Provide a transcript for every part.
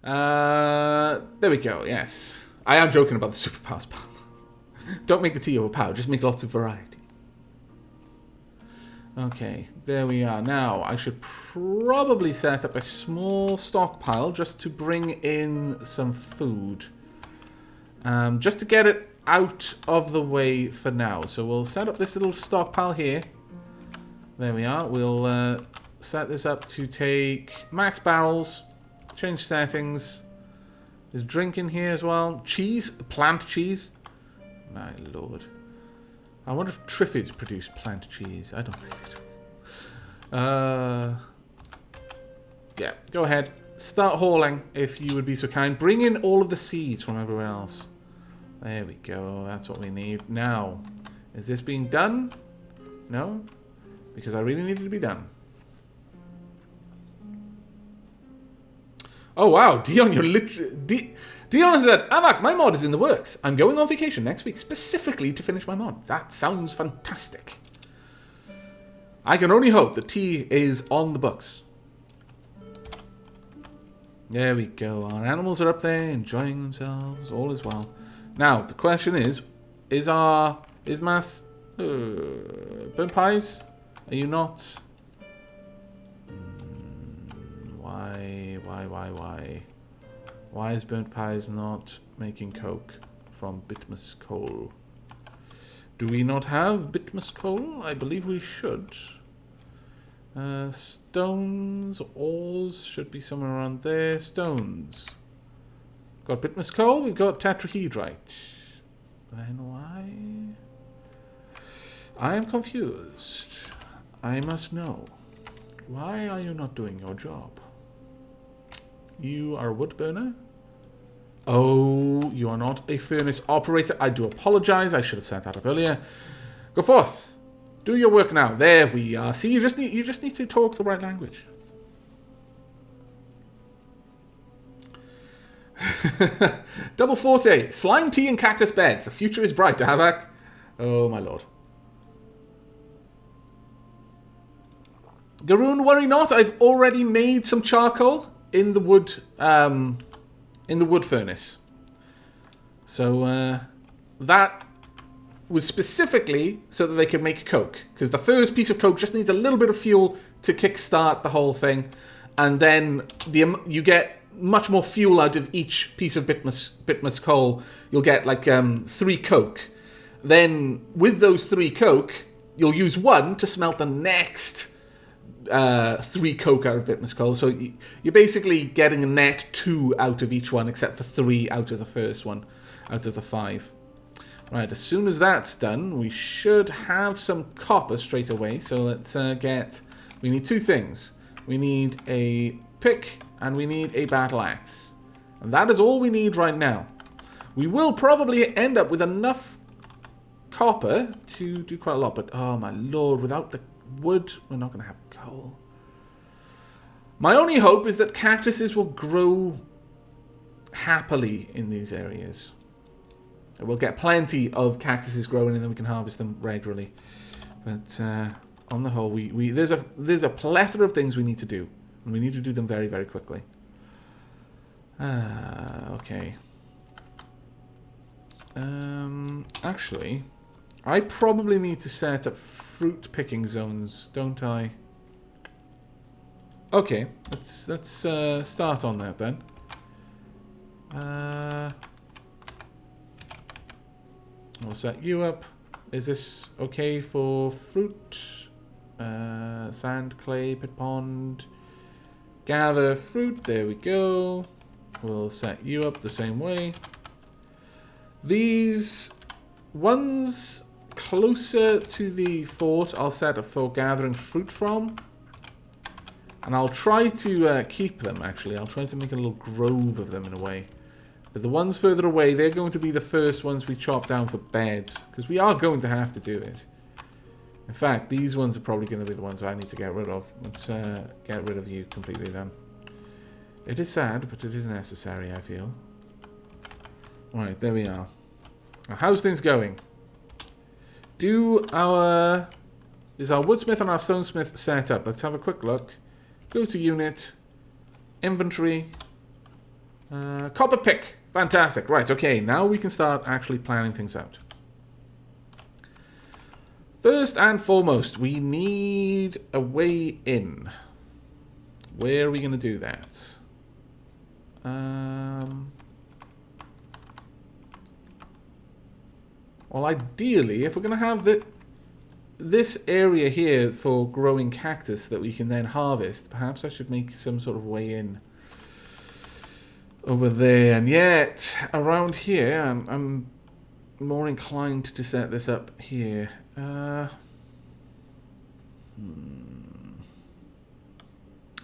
There we go, yes. I am joking about the superpowers. Don't make the tea overpowered, just make lots of variety. Okay, there we are. Now, I should probably set up a small stockpile just to bring in some food. Just to get it out of the way for now. So we'll set up this little stockpile here. There we are. We'll set this up to take max barrels. Change settings. There's drink in here as well. Cheese. Plant cheese. My lord. I wonder if Triffids produce plant cheese. I don't think they do. Yeah, go ahead. Start hauling, if you would be so kind. Bring in all of the seeds from everywhere else. There we go. That's what we need. Now, is this being done? No? Because I really need it to be done. Oh, wow. Dion, you're literally... Dion said, Avak, my mod is in the works. I'm going on vacation next week specifically to finish my mod. That sounds fantastic. I can only hope that tea is on the books. There we go. Our animals are up there enjoying themselves. All is well. Now, the question is Mass... burnt pies? Are you not... Why? Why is burnt pies not making coke from bitmus coal? Do we not have bitmus coal? I believe we should. Stones, ores should be somewhere around there. Stones. Got bitmus coal, we've got tetrahedrite. Then why? I am confused. I must know. Why are you not doing your job? You are a wood burner? Oh, you are not a furnace operator. I do apologize. I should have set that up earlier. Go forth. Do your work now. There we are. See, you just need to talk the right language. Double Forte. Slime tea and cactus beds. The future is bright, Havak. Oh, my lord. Garoon, worry not. I've already made some charcoal in the wood furnace. So that was specifically so that they could make coke, because the first piece of coke just needs a little bit of fuel to kickstart the whole thing, and then you get much more fuel out of each piece of bitmus coal. You'll get like 3 coke. Then with those 3 coke, you'll use 1 to smelt the next 3 coke out of bitmus coal. So you're basically getting a net 2 out of each one, except for 3 out of the first one, out of the 5. Right, as soon as that's done, we should have some copper straight away. So let's we need 2 things. We need a pick and we need a battle axe. And that is all we need right now. We will probably end up with enough copper to do quite a lot, but oh my lord, without the wood, we're not going to have coal. My only hope is that cactuses will grow happily in these areas. We'll get plenty of cactuses growing and then we can harvest them regularly. But on the whole, there's a plethora of things we need to do. And we need to do them very, very quickly. Okay. Actually, I probably need to set up fruit picking zones, don't I? Okay, let's start on that then. We'll set you up. Is this okay for fruit? Sand, clay, pit pond. Gather fruit. There we go. We'll set you up the same way. These ones closer to the fort I'll set up for gathering fruit from. And I'll try to keep them, actually. I'll try to make a little grove of them in a way. But the ones further away, they're going to be the first ones we chop down for beds. Because we are going to have to do it. In fact, these ones are probably going to be the ones I need to get rid of. Let's get rid of you completely then. It is sad, but it is necessary, I feel. Alright, there we are. Now, how's things going? Is our woodsmith and our stonesmith set up? Let's have a quick look. Go to unit. Inventory. Copper pick. Fantastic. Right, okay. Now we can start actually planning things out. First and foremost, we need a way in. Where are we going to do that? Well, ideally, if we're going to have this area here for growing cactus that we can then harvest, perhaps I should make some sort of way in over there. And yet, around here, I'm more inclined to set this up here.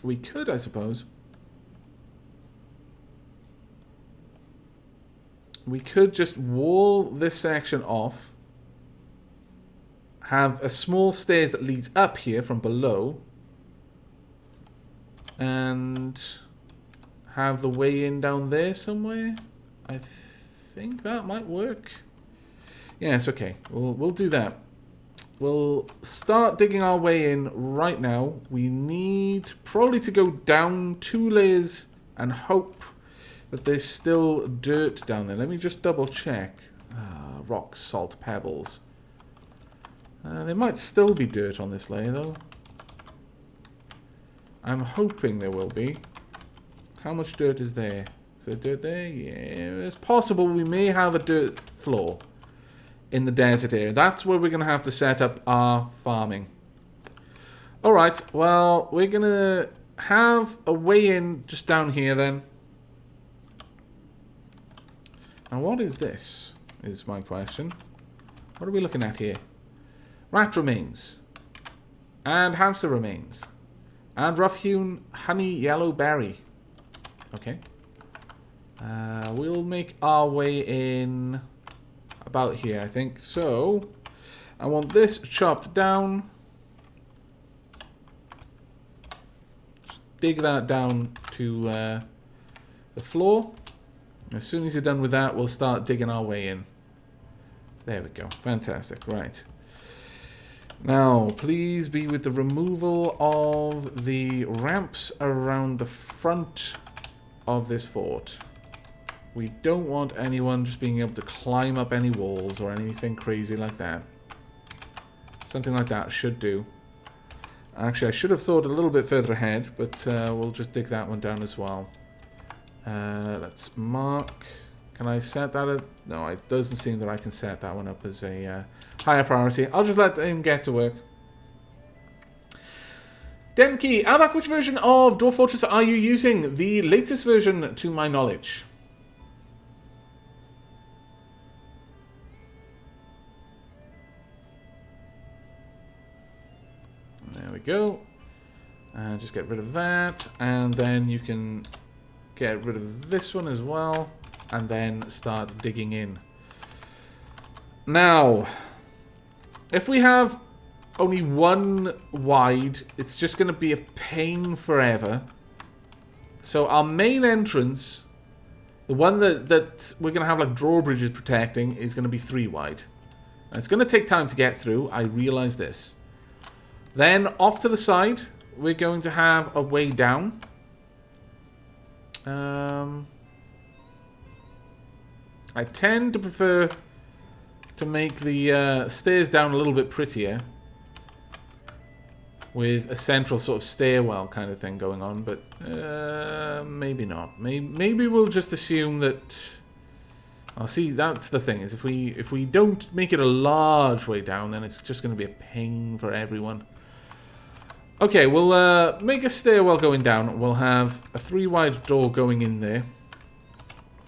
We could, I suppose. We could just wall this section off, have a small stairs that leads up here from below, and have the way in down there somewhere. I think that might work. Yes, okay. We'll do that. We'll start digging our way in right now. We need probably to go down 2 layers and hope that there's still dirt down there. Let me just double check. Rock, salt, pebbles. There might still be dirt on this layer though. I'm hoping there will be. How much dirt is there? Is there dirt there? Yeah, it's possible we may have a dirt floor in the desert area. That's where we're going to have to set up our farming. Alright, well, we're going to have a way in just down here then. Now what is this, is my question. What are we looking at here? Rat remains. And hamster remains. And rough-hewn honey yellow berry. Okay. We'll make our way in about here, I think. So, I want this chopped down. Just dig that down to the floor. As soon as you're done with that, we'll start digging our way in. There we go. Fantastic. Right. Now, please be with the removal of the ramps around the front of this fort. We don't want anyone just being able to climb up any walls or anything crazy like that. Something like that should do. Actually, I should have thought a little bit further ahead, but we'll just dig that one down as well. Let's mark. Can I set that up? No, it doesn't seem that I can set that one up as a higher priority. I'll just let him get to work. Demkey, Avak, which version of Dwarf Fortress are you using? The latest version, to my knowledge. There we go. Just get rid of that, and then you can get rid of this one as well, and then start digging in. Now, if we have only one wide, it's just going to be a pain forever. So our main entrance, the one that we're going to have like drawbridges protecting, is going to be 3 wide. And it's going to take time to get through, I realize this. Then off to the side, we're going to have a way down. I tend to prefer to make the stairs down a little bit prettier, with a central sort of stairwell kind of thing going on, but maybe not. Maybe we'll just assume that. I'll see. That's the thing, is if we don't make it a large way down, then it's just going to be a pain for everyone. Okay, we'll make a stairwell going down. We'll have a 3 wide door going in there.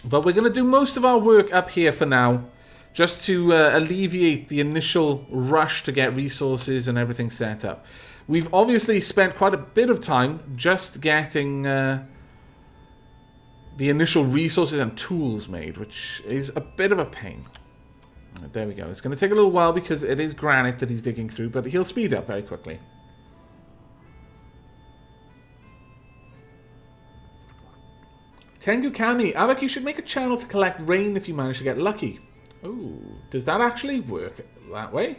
But we're going to do most of our work up here for now, just to alleviate the initial rush to get resources and everything set up. We've obviously spent quite a bit of time just getting the initial resources and tools made, which is a bit of a pain. There we go. It's going to take a little while because it is granite that he's digging through, but he'll speed up very quickly. Tengu Kami, Avak, you should make a channel to collect rain if you manage to get lucky. Oh, does that actually work that way?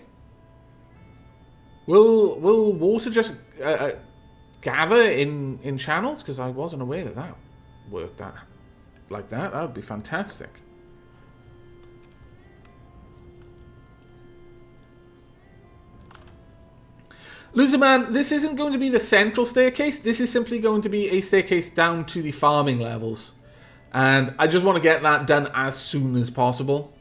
Will water just gather in channels? Because I wasn't aware that worked that like that. That would be fantastic. Loserman, this isn't going to be the central staircase. This is simply going to be a staircase down to the farming levels. And I just want to get that done as soon as possible.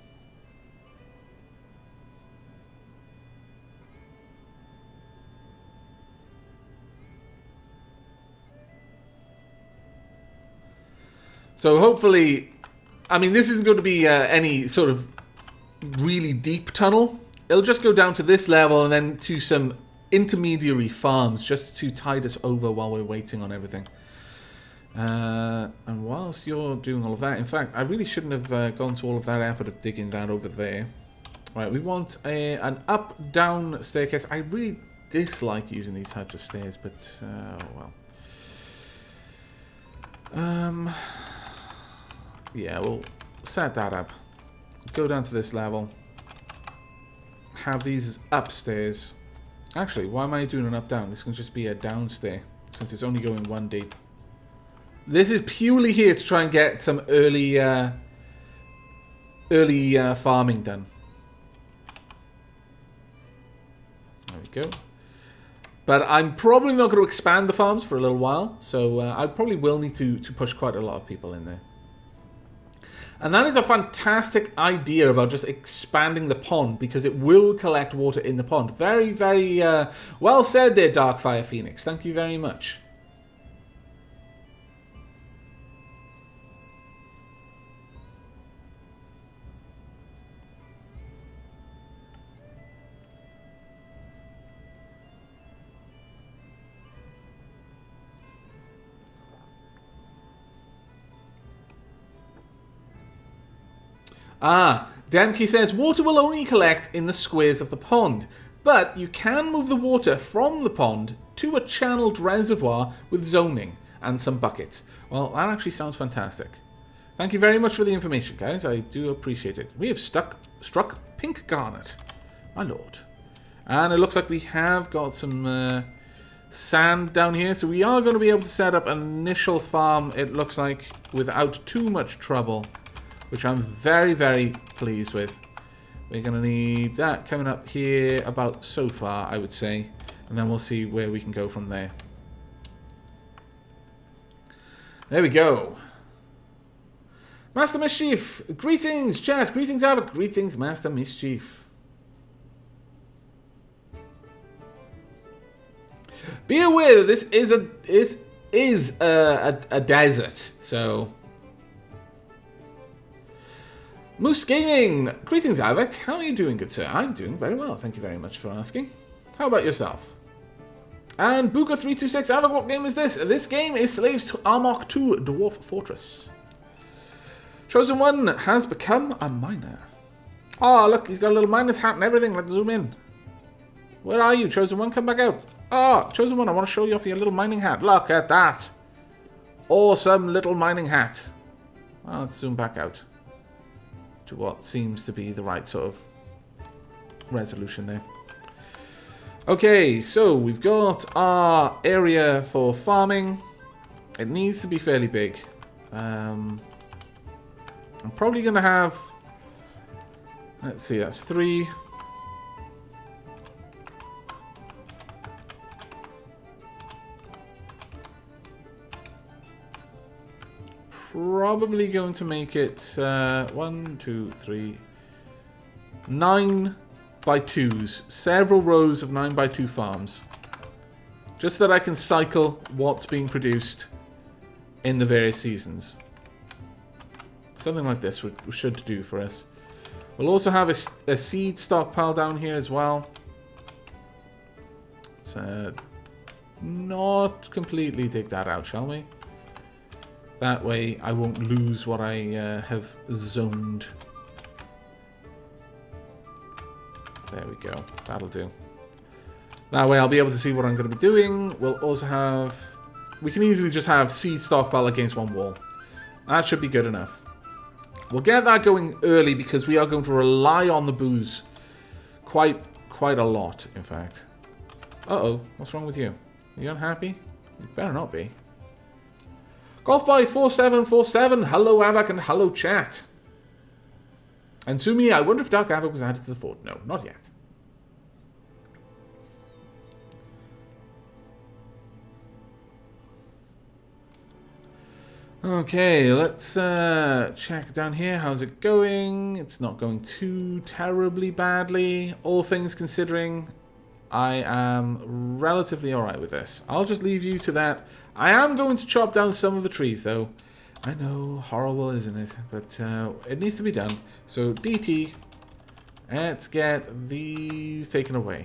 So hopefully, I mean, this isn't going to be any sort of really deep tunnel. It'll just go down to this level and then to some intermediary farms just to tide us over while we're waiting on everything. And whilst you're doing all of that, in fact, I really shouldn't have gone to all of that effort of digging that over there. Right, we want an up-down staircase. I really dislike using these types of stairs, but, well. Yeah, we'll set that up. Go down to this level. Have these upstairs. Actually, why am I doing an up-down? This can just be a downstair, since it's only going one deep. This is purely here to try and get some early farming done. There we go. But I'm probably not going to expand the farms for a little while, so I probably will need to push quite a lot of people in there. And that is a fantastic idea about just expanding the pond, because it will collect water in the pond. Very, very well said there, Darkfire Phoenix. Thank you very much. Demke says, water will only collect in the squares of the pond, but you can move the water from the pond to a channeled reservoir with zoning and some buckets. Well, that actually sounds fantastic. Thank you very much for the information, guys. I do appreciate it. We have struck pink garnet, my lord. And it looks like we have got some sand down here, so we are going to be able to set up an initial farm, it looks like, without too much trouble, which I'm very, very pleased with. We're going to need that coming up here about so far, I would say. And then we'll see where we can go from there. There we go. Master Mischief. Greetings, chat. Greetings, Abbott. Greetings, Master Mischief. Be aware that this is a desert, so... Moose Gaming! Greetings, Avik. How are you doing, good sir? I'm doing very well, thank you very much for asking. How about yourself? And Buka326, Avik, what game is this? This game is Slaves to Armok 2 Dwarf Fortress. Chosen One has become a miner. Oh, look, he's got a little miner's hat and everything. Let's zoom in. Where are you, Chosen One? Come back out. Oh, Chosen One, I want to show you off your little mining hat. Look at that. Awesome little mining hat. Well, let's zoom back out to what seems to be the right sort of resolution there. Okay, so we've got our area for farming. It needs to be fairly big. I'm probably going to have... Let's see, that's 3. Probably going to make it 1, 2, 3, 9 by 2s. Several rows of 9 by 2 farms. Just so that I can cycle what's being produced in the various seasons. Something like this should do for us. We'll also have a seed stockpile down here as well. Let's not completely dig that out, shall we? That way I won't lose what I have zoned. There we go. That'll do. That way I'll be able to see what I'm going to be doing. We'll also have... We can easily just have seed stockpile against one wall. That should be good enough. We'll get that going early because we are going to rely on the booze quite a lot, in fact. Uh-oh. What's wrong with you? Are you unhappy? You better not be. Golfboy 4747. Hello, Avak, and hello, chat. And Sumi, I wonder if Dark Avak was added to the fort. No, not yet. Okay, let's check down here. How's it going? It's not going too terribly badly. All things considering, I am relatively alright with this. I'll just leave you to that. I am going to chop down some of the trees, though. I know, horrible, isn't it? But it needs to be done. So, DT, let's get these taken away.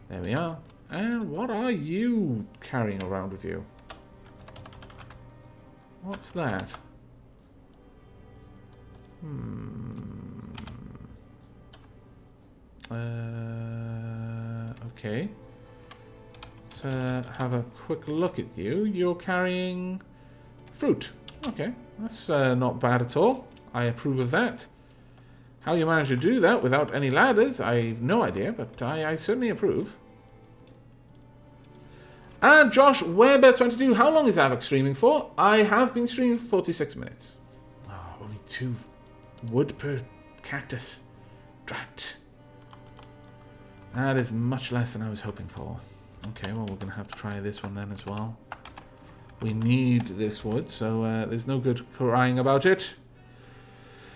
There we are. And what are you carrying around with you? What's that? Okay. Let's have a quick look at you. You're carrying fruit. Okay, that's not bad at all. I approve of that. How you manage to do that without any ladders, I've no idea, but I certainly approve. And Josh Weber22, how long is Avak streaming for? I have been streaming for 46 minutes. Oh, only 2 wood per cactus. Drat. That is much less than I was hoping for. Okay, well, we're going to have to try this one then as well. We need this wood, so there's no good crying about it.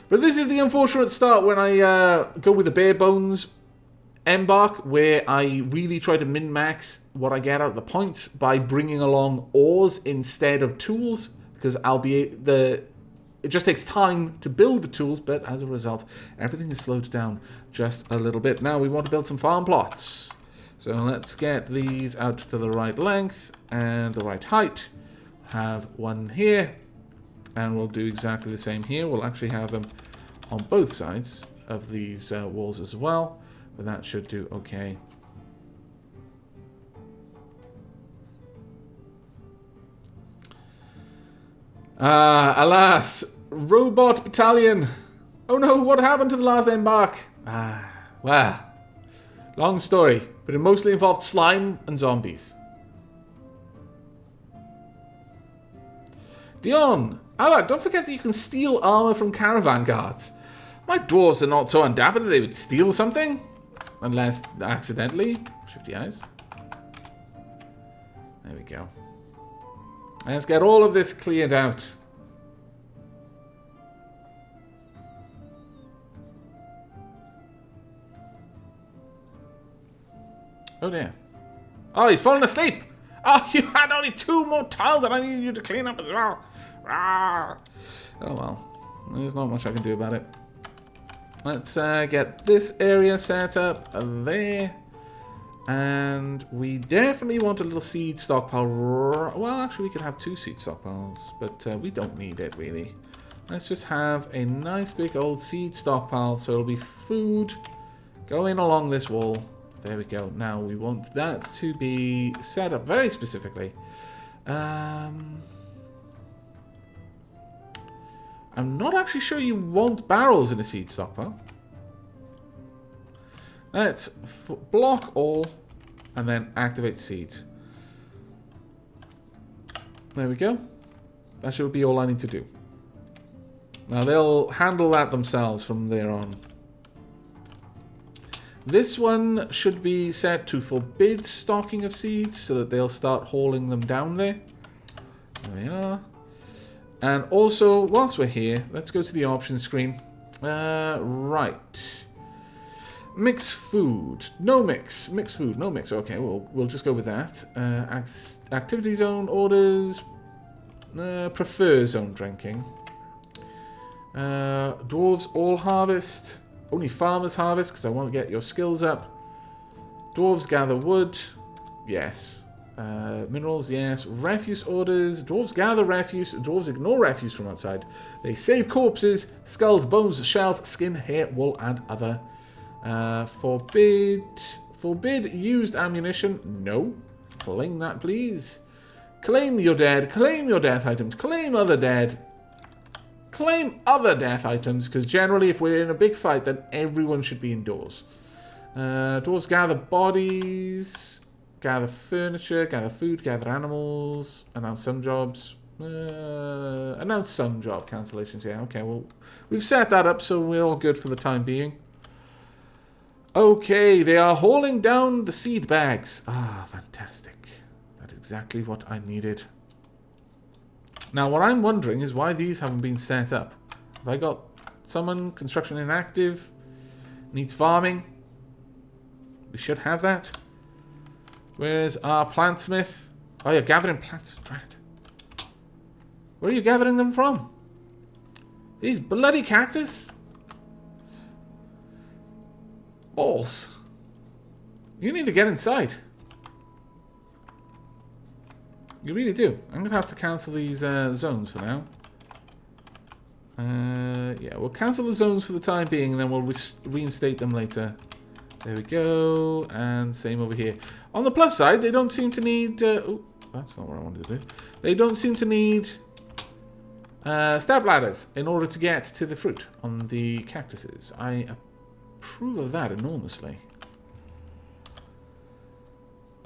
But this is the unfortunate start when I go with the bare bones embark, where I really try to min-max what I get out of the points by bringing along ores instead of tools, because it just takes time to build the tools, but as a result, everything is slowed down just a little bit. Now we want to build some farm plots. So let's get these out to the right length and the right height. Have one here, and we'll do exactly the same here. We'll actually have them on both sides of these walls as well. But that should do okay. Alas, robot battalion. Oh no, what happened to the last embark? Well, long story, but it mostly involved slime and zombies. Dion, Alak, don't forget that you can steal armor from caravan guards. My dwarves are not so undapper that they would steal something. Unless accidentally. Shifty eyes. There we go. Let's get all of this cleared out. Oh dear. Oh, he's fallen asleep. Oh, you had only 2 more tiles that I needed you to clean up as well. Ah. Oh well. There's not much I can do about it. Let's get this area set up there. And we definitely want a little seed stockpile. Well, actually, we could have 2 seed stockpiles, but we don't need it, really. Let's just have a nice big old seed stockpile, so it'll be food going along this wall. There we go. Now, we want that to be set up very specifically. I'm not actually sure you want barrels in a seed stockpile. Let's block all and then activate seeds. There we go. That should be all I need to do. Now they'll handle that themselves from there on. This one should be set to forbid stocking of seeds so that they'll start hauling them down there. There we are. And also, whilst we're here, let's go to the options screen. Right. Mix food. No mix. Mix food. No mix. Okay, we'll just go with that. Activity zone orders. Prefer zone drinking. Dwarves all harvest. Only farmers harvest because I want to get your skills up. Dwarves gather wood. Yes. Minerals, yes. Refuse orders. Dwarves gather refuse. Dwarves ignore refuse from outside. They save corpses, skulls, bones, shells, skin, hair, wool, and other. Forbid used ammunition. No. Claim that, please. Claim your dead. Claim your death items. Claim other dead. Claim other death items, because generally if we're in a big fight, then everyone should be indoors. Dwarves gather bodies. Gather furniture, gather food, gather animals, announce some jobs. Announce some job cancellations. Yeah, okay, well, we've set that up so we're all good for the time being. Okay, they are hauling down the seed bags. Ah, fantastic. That is exactly what I needed. Now, what I'm wondering is why these haven't been set up. Have I got someone, construction inactive, needs farming? We should have that. Where's our plantsmith? Oh, you're gathering plants. Drat. Where are you gathering them from? These bloody cactus? Balls. You need to get inside. You really do. I'm going to have to cancel these zones for now. Yeah, we'll cancel the zones for the time being and then we'll reinstate them later. There we go. And same over here. On the plus side, they don't seem to need... oh, that's not what I wanted to do. They don't seem to need step ladders in order to get to the fruit on the cactuses. I approve of that enormously.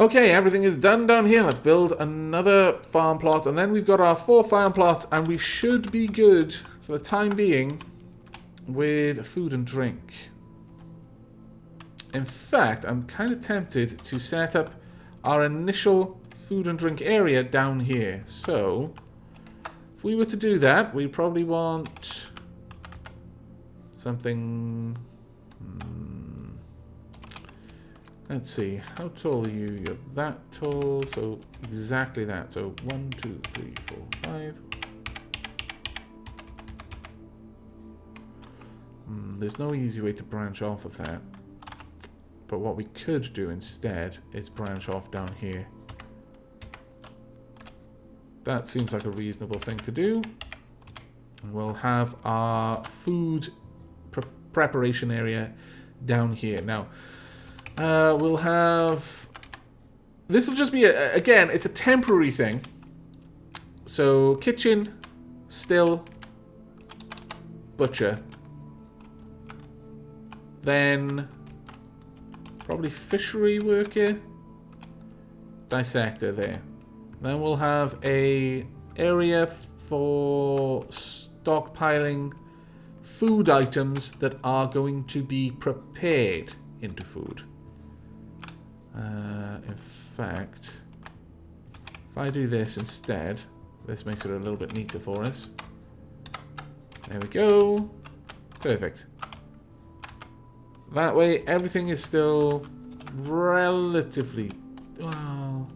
Okay, everything is done down here. Let's build another farm plot. And then we've got our 4 farm plots. And we should be good for the time being with food and drink. In fact, I'm kind of tempted to set up our initial food and drink area down here. So, if we were to do that, we probably want something... Let's see, how tall are you? You're that tall, so exactly that. So 1, 2, 3, 4, 5. There's no easy way to branch off of that. But what we could do instead is branch off down here. That seems like a reasonable thing to do. And we'll have our food preparation area down here. Now, we'll have... This will just be, again, it's a temporary thing. So, kitchen, still, butcher. Then, probably fishery worker, dissector there. Then we'll have a area for stockpiling food items that are going to be prepared into food. In fact, if I do this instead, this makes it a little bit neater for us. There we go. Perfect. That way, everything is still relatively... Well,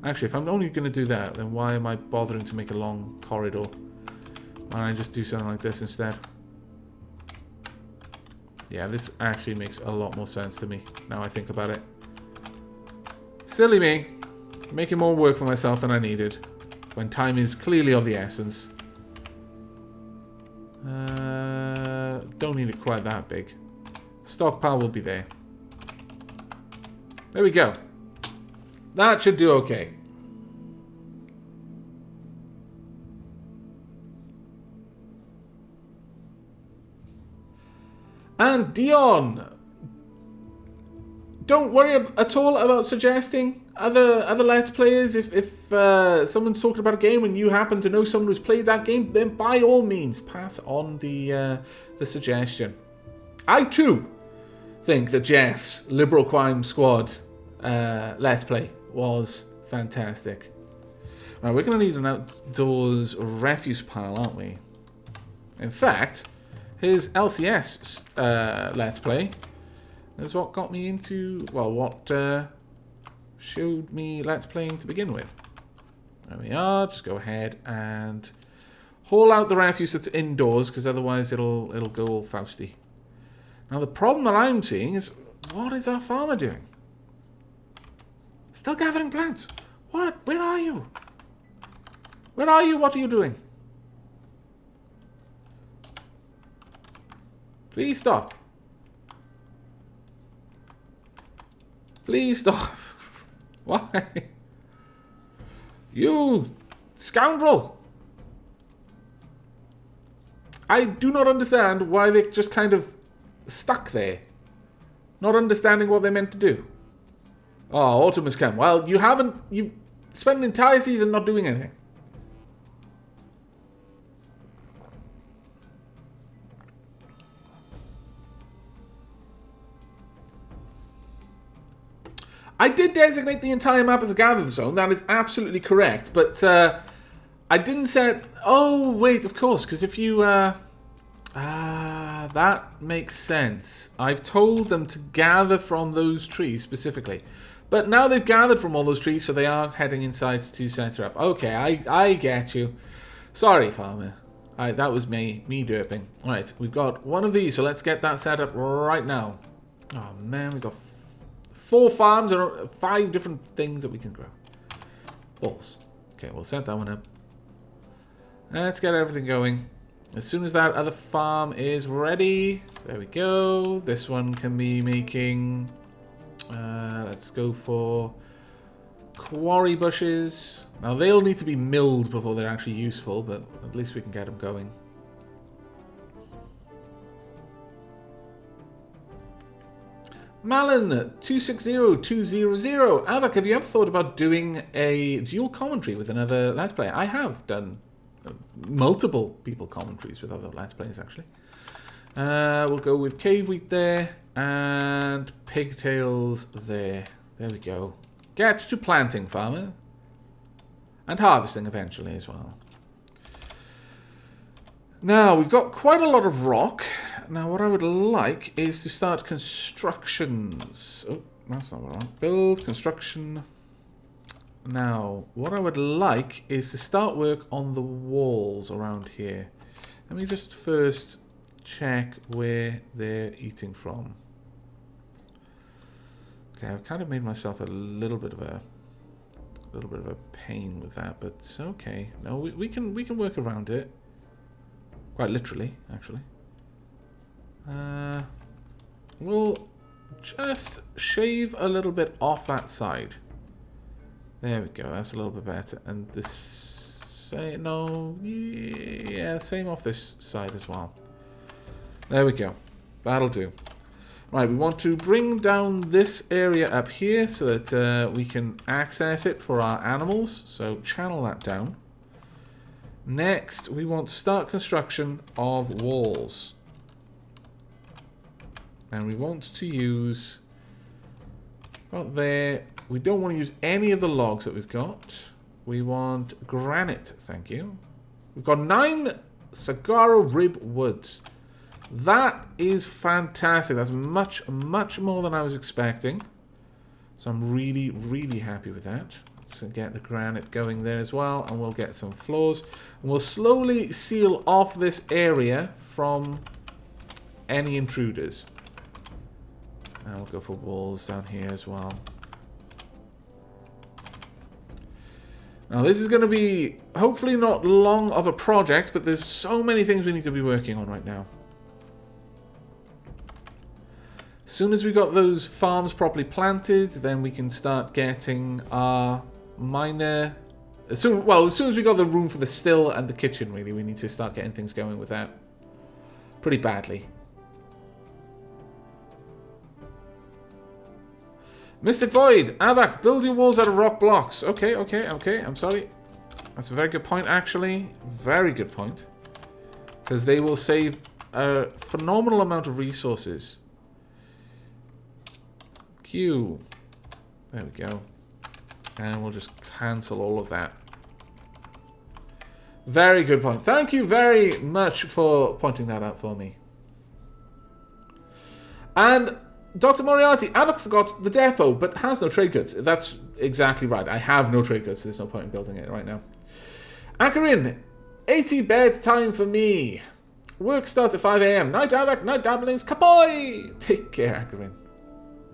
actually, if I'm only going to do that, then why am I bothering to make a long corridor? Why don't I just do something like this instead? Yeah, this actually makes a lot more sense to me, now I think about it. Silly me. Making more work for myself than I needed, when time is clearly of the essence. Don't need it quite that big. Stockpile will be there. There we go. That should do okay. And Dion, don't worry at all about suggesting other Let's Players. If someone's talking about a game and you happen to know someone who's played that game, then by all means pass on the suggestion. I too think that Jeff's Liberal Crime Squad Let's Play was fantastic. Now we're going to need an outdoors refuse pile, aren't we? In fact, his LCS Let's Play is what got me into, well, what showed me Let's Playing to begin with. There we are. Just go ahead and haul out the refuse that's indoors, because otherwise it'll go all Fausty. Now the problem that I'm seeing is, what is our farmer doing? Still gathering plants. What? Where are you? Where are you? What are you doing? Please stop. Please stop. Why? You scoundrel. I do not understand why they just kind of stuck there. Not understanding what they meant to do. Oh, autumn has come. Well, you spent an entire season not doing anything. I did designate the entire map as a gather zone. That is absolutely correct. But I didn't set... Oh, wait, of course. Because if you... that makes sense. I've told them to gather from those trees specifically. But now they've gathered from all those trees, so they are heading inside to set her up. Okay, I get you. Sorry, farmer. That was me derping. Alright, we've got one of these, so let's get that set up right now. Oh man, we've got 4 farms and 5 different things that we can grow. Balls. Okay, we'll set that one up. Let's get everything going. As soon as that other farm is ready, there we go. This one can be making... let's go for quarry bushes. Now they'll need to be milled before they're actually useful, but at least we can get them going. Malin 260200. Avak, have you ever thought about doing a dual commentary with another Let's Play? I have done multiple people commentaries with other Let's Plays actually. We'll go with cave wheat there and pigtails there. There we go. Get to planting, farmer. And harvesting eventually as well. Now, we've got quite a lot of rock. Now, what I would like is to start constructions. Oh, that's not what I want. Build, construction. Now, what I would like is to start work on the walls around here. Let me just first check where they're eating from. Okay, I've kind of made myself a little bit of a pain with that, but okay. No, we can work around it. Quite literally, actually. We'll just shave a little bit off that side. There we go. That's a little bit better. And this, no, yeah, same off this side as well. There we go. That'll do. Right, we want to bring down this area up here so that we can access it for our animals. So channel that down. Next, we want to start construction of walls. And we want to use... About there. We don't want to use any of the logs that we've got. We want granite, thank you. We've got 9 saguaro rib woods. That is fantastic. That's much, much more than I was expecting. So I'm really, really happy with that. Let's get the granite going there as well. And we'll get some floors. And we'll slowly seal off this area from any intruders. And we'll go for walls down here as well. Now this is going to be hopefully not long of a project, but there's so many things we need to be working on right now. As soon as we got those farms properly planted, then we can start getting our miner. As soon as we got the room for the still and the kitchen, really, we need to start getting things going with that. Pretty badly. Mystic Void, Avak, build your walls out of rock blocks. Okay, I'm sorry. That's a very good point, actually. Very good point. Because they will save a phenomenal amount of resources. Q. There we go. And we'll just cancel all of that. Very good point. Thank you very much for pointing that out for me. And Dr. Moriarty, Avak forgot the depot, but has no trade goods. That's exactly right. I have no trade goods, so there's no point in building it right now. Akarin, 80 bed time for me. Work starts at 5 AM. Night Avak, night dabblings, kapoy! Take care, Akarin.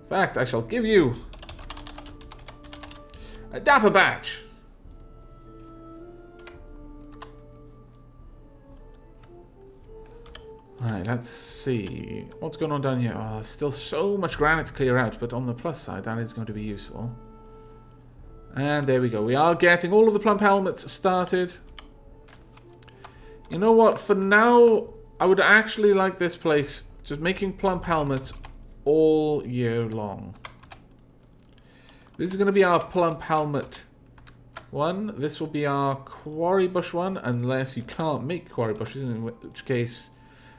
In fact, I shall give you a dapper badge. Alright, let's see. What's going on down here? Oh, still so much granite to clear out, but on the plus side, that is going to be useful. And there we go. We are getting all of the plump helmets started. You know what? For now, I would actually like this place just making plump helmets all year long. This is going to be our plump helmet one. This will be our quarry bush one, unless you can't make quarry bushes, in which case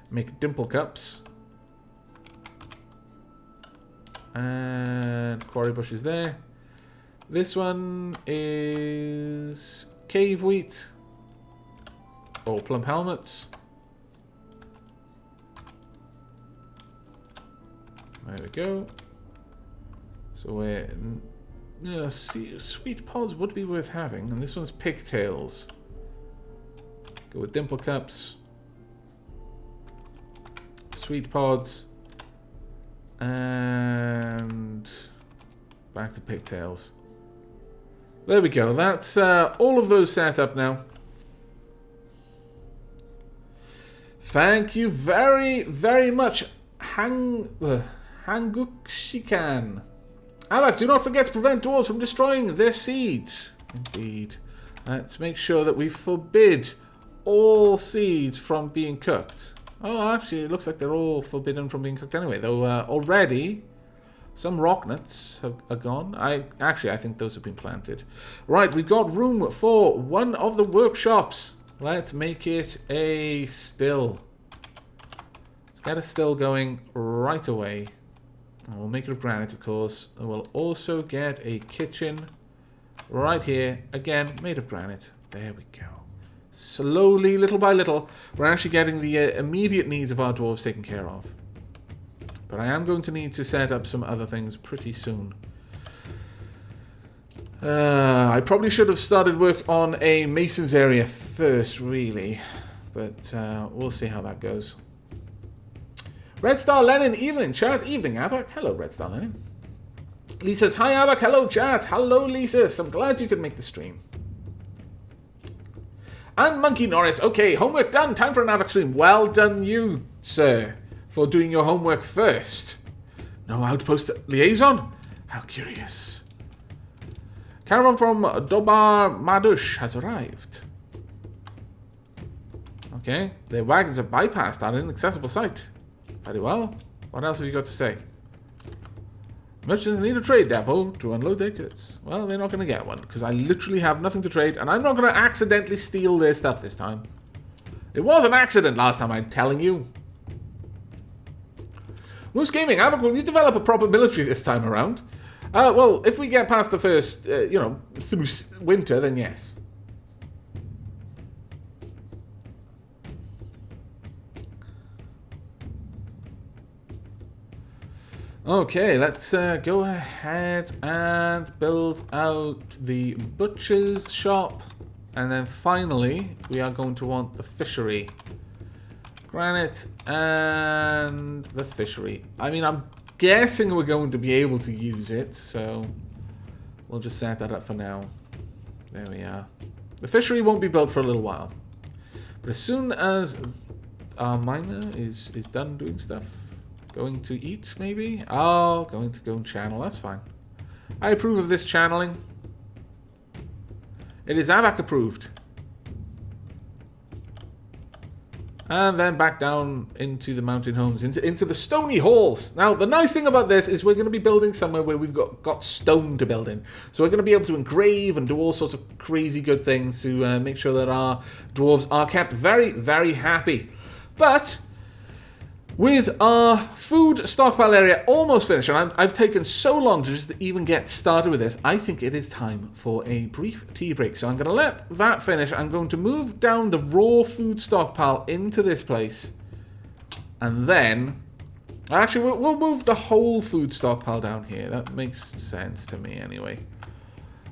make dimple cups. And quarry bushes there. This one is cave wheat. Or plump helmets. There we go. So we're... sweet pods would be worth having. And this one's pigtails. Go with dimple cups. Sweet pods. And... back to pigtails. There we go. That's all of those set up now. Thank you very, very much, Hangukshikan. Alak, do not forget to prevent dwarves from destroying their seeds. Indeed. Let's make sure that we forbid all seeds from being cooked. Oh, actually, it looks like they're all forbidden from being cooked anyway. Though already, some rock nuts are gone. I think those have been planted. Right, we've got room for one of the workshops. Let's make it a still. Let's get a still going right away. And we'll make it of granite, of course. And we'll also get a kitchen right here. Again, made of granite. There we go. Slowly, little by little, we're actually getting the immediate needs of our dwarves taken care of. But I am going to need to set up some other things pretty soon. I probably should have started work on a mason's area first, really. But we'll see how that goes. Red Star Lenin, evening chat. Evening, Avak. Hello, Red Star Lenin. Lee says, hi, Avak. Hello, chat. Hello, Lisa. I'm glad you could make the stream. And Monkey Norris. Okay, homework done. Time for an Avak stream. Well done you, sir, for doing your homework first. No outpost liaison? How curious. Caravan from Dobar Madush has arrived. Okay, their wagons have bypassed our inaccessible site. Very well. What else have you got to say? Merchants need a trade depot to unload their goods. Well, they're not going to get one, because I literally have nothing to trade, and I'm not going to accidentally steal their stuff this time. It was an accident last time, I'm telling you. Moose Gaming, Avak, will you develop a proper military this time around? Well, if we get past the first, through winter, then yes. Okay, let's go ahead and build out the butcher's shop. And then finally, we are going to want the fishery. Granite and the fishery. I mean, I'm guessing we're going to be able to use it, so we'll just set that up for now. There we are. The fishery won't be built for a little while. But as soon as our miner is done doing stuff, going to eat, maybe? Oh, going to go and channel. That's fine. I approve of this channeling. It is Avak approved. And then back down into the mountain homes, into the stony halls. Now, the nice thing about this is we're going to be building somewhere where we've got stone to build in. So we're going to be able to engrave and do all sorts of crazy good things to make sure that our dwarves are kept very, very happy. But with our food stockpile area almost finished, and I've taken so long to just even get started with this, I think it is time for a brief tea break. So I'm going to let that finish. I'm going to move down the raw food stockpile into this place. And then, actually, we'll move the whole food stockpile down here. That makes sense to me anyway.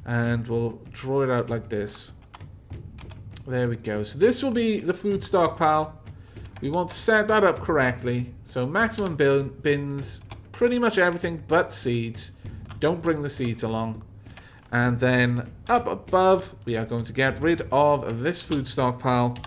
And we'll draw it out like this. There we go. So this will be the food stockpile. We want to set that up correctly. So maximum bins, pretty much everything but seeds. Don't bring the seeds along. And then up above, we are going to get rid of this food stockpile.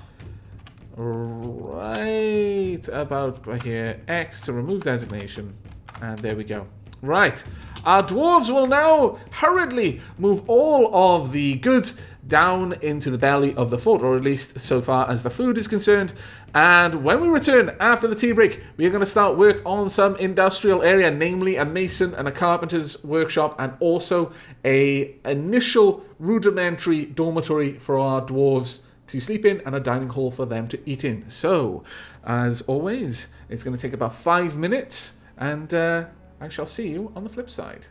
Right about right here. X to remove designation. And there we go. Right. Our dwarves will now hurriedly move all of the goods down into the belly of the fort, or at least so far as the food is concerned. And when we return after the tea break, we are going to start work on some industrial area, namely a mason and a carpenter's workshop, and also a initial rudimentary dormitory for our dwarves to sleep in and a dining hall for them to eat in. So, as always, it's going to take about 5 minutes, and I shall see you on the flip side.